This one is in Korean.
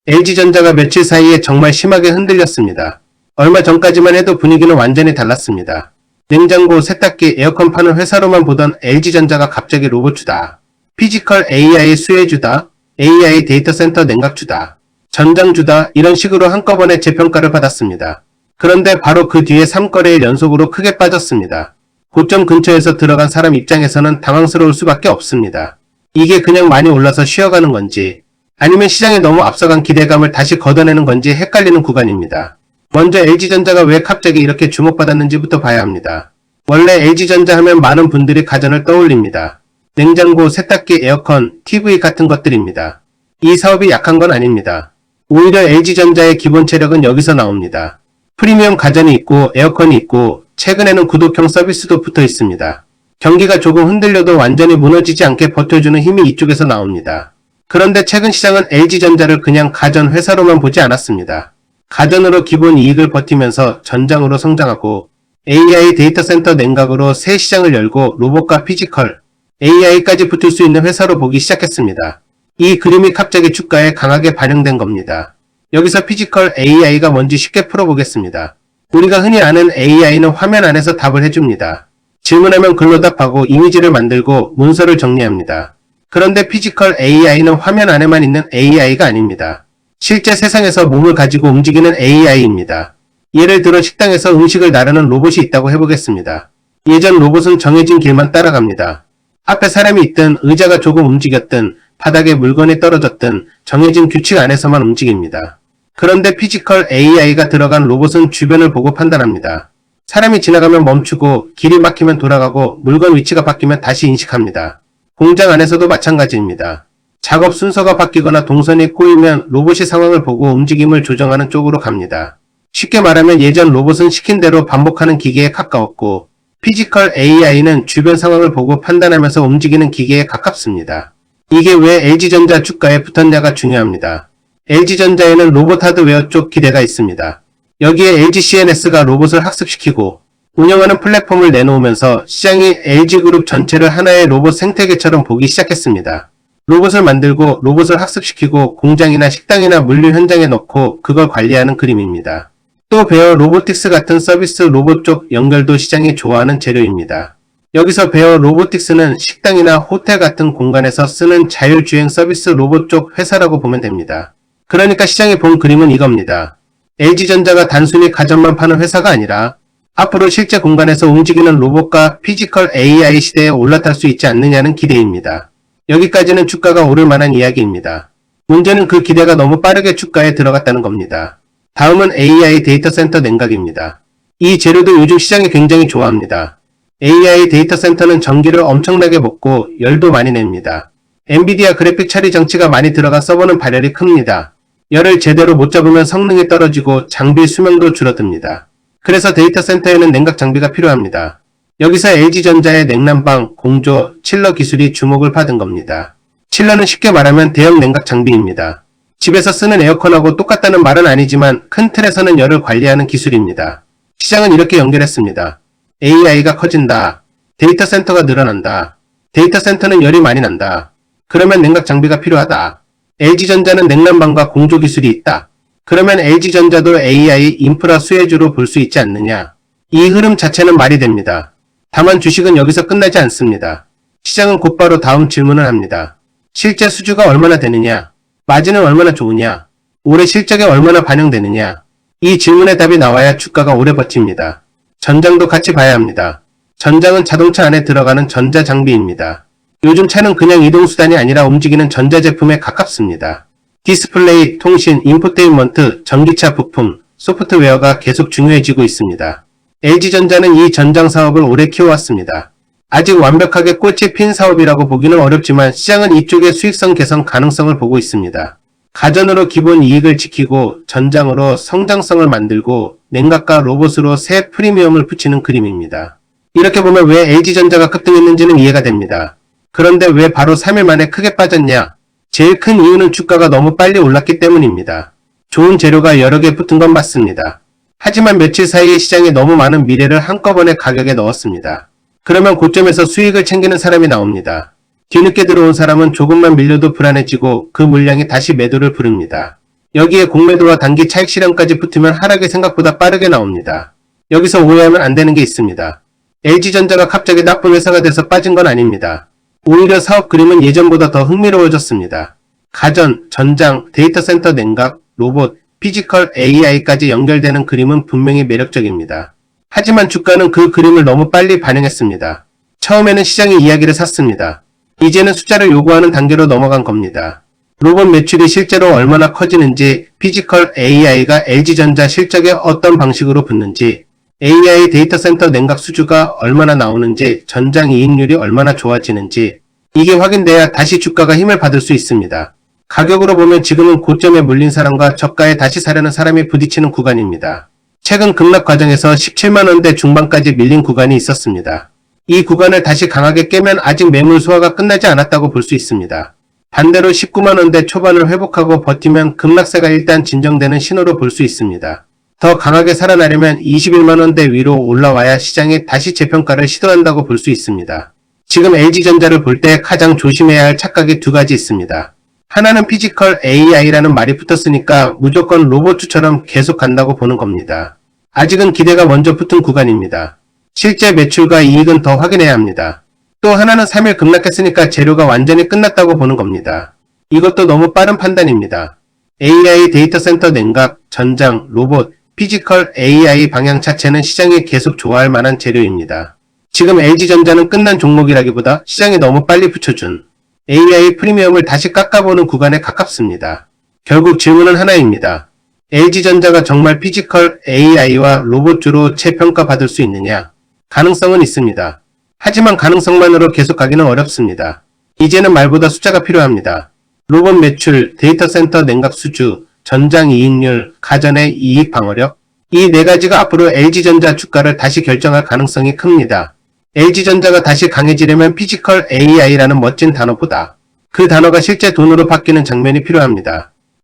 LG전자가 며칠 사이에 정말 심하게 흔들렸습니다. 얼마 전까지만 해도 분위기는 완전히 달랐습니다. 냉장고, 세탁기, 에어컨 파는 회사로만 보던 LG전자가 갑자기 로봇주다. 피지컬 AI 수혜주다. AI 데이터 센터 냉각주다. 전장주다. 이런 식으로 한꺼번에 재평가를 받았습니다. 그런데 바로 그 뒤에 3거래일 연속으로 크게 빠졌습니다. 고점 근처에서 들어간 사람 입장에서는 당황스러울 수밖에 없습니다. 이게 그냥 많이 올라서 쉬어가는 건지 아니면 시장에 너무 앞서간 기대감을 다시 걷어내는 건지 헷갈리는 구간입니다. 먼저 LG전자가 왜 갑자기 이렇게 주목받았는지부터 봐야 합니다. 원래 LG전자 하면 많은 분들이 가전을 떠올립니다. 냉장고, 세탁기, 에어컨, TV 같은 것들입니다. 이 사업이 약한 건 아닙니다. 오히려 LG전자의 기본 체력은 여기서 나옵니다. 프리미엄 가전이 있고 에어컨이 있고 최근에는 구독형 서비스도 붙어 있습니다. 경기가 조금 흔들려도 완전히 무너지지 않게 버텨주는 힘이 이쪽에서 나옵니다. 그런데 최근 시장은 LG전자를 그냥 가전 회사로만 보지 않았습니다. 가전으로 기본 이익을 버티면서 전장으로 성장하고 AI 데이터 센터 냉각으로 새 시장을 열고 로봇과 피지컬, AI까지 붙을 수 있는 회사로 보기 시작했습니다. 이 그림이 갑자기 주가에 강하게 반영된 겁니다. 여기서 피지컬 AI가 뭔지 쉽게 풀어보겠습니다. 우리가 흔히 아는 AI는 화면 안에서 답을 해줍니다. 질문하면 글로 답하고 이미지를 만들고 문서를 정리합니다. 그런데 피지컬 AI는 화면 안에만 있는 AI가 아닙니다. 실제 세상에서 몸을 가지고 움직이는 AI입니다. 예를 들어 식당에서 음식을 나르는 로봇이 있다고 해보겠습니다. 예전 로봇은 정해진 길만 따라갑니다. 앞에 사람이 있든 의자가 조금 움직였든 바닥에 물건이 떨어졌든 정해진 규칙 안에서만 움직입니다. 그런데 피지컬 AI가 들어간 로봇은 주변을 보고 판단합니다. 사람이 지나가면 멈추고 길이 막히면 돌아가고 물건 위치가 바뀌면 다시 인식합니다. 공장 안에서도 마찬가지입니다. 작업 순서가 바뀌거나 동선이 꼬이면 로봇이 상황을 보고 움직임을 조정하는 쪽으로 갑니다. 쉽게 말하면 예전 로봇은 시킨 대로 반복하는 기계에 가까웠고 피지컬 AI는 주변 상황을 보고 판단하면서 움직이는 기계에 가깝습니다. 이게 왜 LG전자 주가에 붙었냐가 중요합니다. LG전자에는 로봇 하드웨어 쪽 기대가 있습니다. 여기에 LGCNS가 로봇을 학습시키고 운영하는 플랫폼을 내놓으면서 시장이 LG그룹 전체를 하나의 로봇 생태계처럼 보기 시작했습니다. 로봇을 만들고 로봇을 학습시키고 공장이나 식당이나 물류 현장에 넣고 그걸 관리하는 그림입니다. 또 베어 로보틱스 같은 서비스 로봇 쪽 연결도 시장이 좋아하는 재료입니다. 여기서 베어 로보틱스는 식당이나 호텔 같은 공간에서 쓰는 자율주행 서비스 로봇 쪽 회사라고 보면 됩니다. 그러니까 시장이 본 그림은 이겁니다. LG전자가 단순히 가전만 파는 회사가 아니라 앞으로 실제 공간에서 움직이는 로봇과 피지컬 AI 시대에 올라탈 수 있지 않느냐는 기대입니다. 여기까지는 주가가 오를 만한 이야기입니다. 문제는 그 기대가 너무 빠르게 주가에 들어갔다는 겁니다. 다음은 AI 데이터 센터 냉각입니다. 이 재료도 요즘 시장이 굉장히 좋아합니다. AI 데이터 센터는 전기를 엄청나게 먹고 열도 많이 냅니다. 엔비디아 그래픽 처리 장치가 많이 들어간 서버는 발열이 큽니다. 열을 제대로 못 잡으면 성능이 떨어지고 장비 수명도 줄어듭니다. 그래서 데이터 센터에는 냉각 장비가 필요합니다. 여기서 LG전자의 냉난방, 공조, 칠러 기술이 주목을 받은 겁니다. 칠러는 쉽게 말하면 대형 냉각 장비입니다. 집에서 쓰는 에어컨하고 똑같다는 말은 아니지만 큰 틀에서는 열을 관리하는 기술입니다. 시장은 이렇게 연결했습니다. AI가 커진다. 데이터 센터가 늘어난다. 데이터 센터는 열이 많이 난다. 그러면 냉각 장비가 필요하다. LG전자는 냉난방과 공조 기술이 있다. 그러면 LG전자도 AI 인프라 수혜주로 볼 수 있지 않느냐. 이 흐름 자체는 말이 됩니다. 다만 주식은 여기서 끝나지 않습니다. 시장은 곧바로 다음 질문을 합니다. 실제 수주가 얼마나 되느냐? 마진은 얼마나 좋으냐? 올해 실적에 얼마나 반영되느냐? 이 질문의 답이 나와야 주가가 오래 버팁니다. 전장도 같이 봐야 합니다. 전장은 자동차 안에 들어가는 전자장비입니다. 요즘 차는 그냥 이동수단이 아니라 움직이는 전자제품에 가깝습니다. 디스플레이, 통신, 인포테인먼트, 전기차 부품, 소프트웨어가 계속 중요해지고 있습니다. LG전자는 이 전장 사업을 오래 키워왔습니다. 아직 완벽하게 꽃이 핀 사업이라고 보기는 어렵지만 시장은 이쪽의 수익성 개선 가능성을 보고 있습니다. 가전으로 기본 이익을 지키고 전장으로 성장성을 만들고 냉각과 로봇으로 새 프리미엄을 붙이는 그림입니다. 이렇게 보면 왜 LG전자가 급등했는지는 이해가 됩니다. 그런데 왜 바로 3일 만에 크게 빠졌냐? 제일 큰 이유는 주가가 너무 빨리 올랐기 때문입니다. 좋은 재료가 여러 개 붙은 건 맞습니다. 하지만 며칠 사이에 시장에 너무 많은 미래를 한꺼번에 가격에 넣었습니다. 그러면 고점에서 수익을 챙기는 사람이 나옵니다. 뒤늦게 들어온 사람은 조금만 밀려도 불안해지고 그 물량이 다시 매도를 부릅니다. 여기에 공매도와 단기 차익 실현까지 붙으면 하락이 생각보다 빠르게 나옵니다. 여기서 오해하면 안 되는 게 있습니다. LG전자가 갑자기 나쁜 회사가 돼서 빠진 건 아닙니다. 오히려 사업 그림은 예전보다 더 흥미로워졌습니다. 가전, 전장, 데이터 센터 냉각, 로봇, 피지컬 AI까지 연결되는 그림은 분명히 매력적입니다. 하지만 주가는 그 그림을 너무 빨리 반영했습니다. 처음에는 시장이 이야기를 샀습니다. 이제는 숫자를 요구하는 단계로 넘어간 겁니다. 로봇 매출이 실제로 얼마나 커지는지, 피지컬 AI가 LG전자 실적에 어떤 방식으로 붙는지, AI 데이터 센터 냉각 수주가 얼마나 나오는지, 전장 이익률이 얼마나 좋아지는지, 이게 확인돼야 다시 주가가 힘을 받을 수 있습니다. 가격으로 보면 지금은 고점에 물린 사람과 저가에 다시 사려는 사람이 부딪히는 구간입니다. 최근 급락 과정에서 17만원대 중반까지 밀린 구간이 있었습니다. 이 구간을 다시 강하게 깨면 아직 매물 소화가 끝나지 않았다고 볼 수 있습니다. 반대로 19만원대 초반을 회복하고 버티면 급락세가 일단 진정되는 신호로 볼 수 있습니다. 더 강하게 살아나려면 21만원대 위로 올라와야 시장이 다시 재평가를 시도한다고 볼 수 있습니다. 지금 LG전자를 볼 때 가장 조심해야 할 착각이 두 가지 있습니다. 하나는 피지컬 AI라는 말이 붙었으니까 무조건 로봇처럼 계속 간다고 보는 겁니다. 아직은 기대가 먼저 붙은 구간입니다. 실제 매출과 이익은 더 확인해야 합니다. 또 하나는 3일 급락했으니까 재료가 완전히 끝났다고 보는 겁니다. 이것도 너무 빠른 판단입니다. AI 데이터 센터 냉각, 전장, 로봇, 피지컬 AI 방향 자체는 시장이 계속 좋아할 만한 재료입니다. 지금 LG전자는 끝난 종목이라기보다 시장이 너무 빨리 붙여준 AI 프리미엄을 다시 깎아보는 구간에 가깝습니다. 결국 질문은 하나입니다. LG전자가 정말 피지컬 AI와 로봇주로 재평가받을 수 있느냐? 가능성은 있습니다. 하지만 가능성만으로 계속 가기는 어렵습니다. 이제는 말보다 숫자가 필요합니다. 로봇 매출, 데이터 센터 냉각 수주, 전장 이익률, 가전의 이익 방어력, 이 네 가지가 앞으로 LG전자 주가를 다시 결정할 가능성이 큽니다. LG전자가 다시 강해지려면 피지컬 AI라는 멋진 단어보다 그 단어가 실제 돈으로 바뀌는 장면이 필요합니다.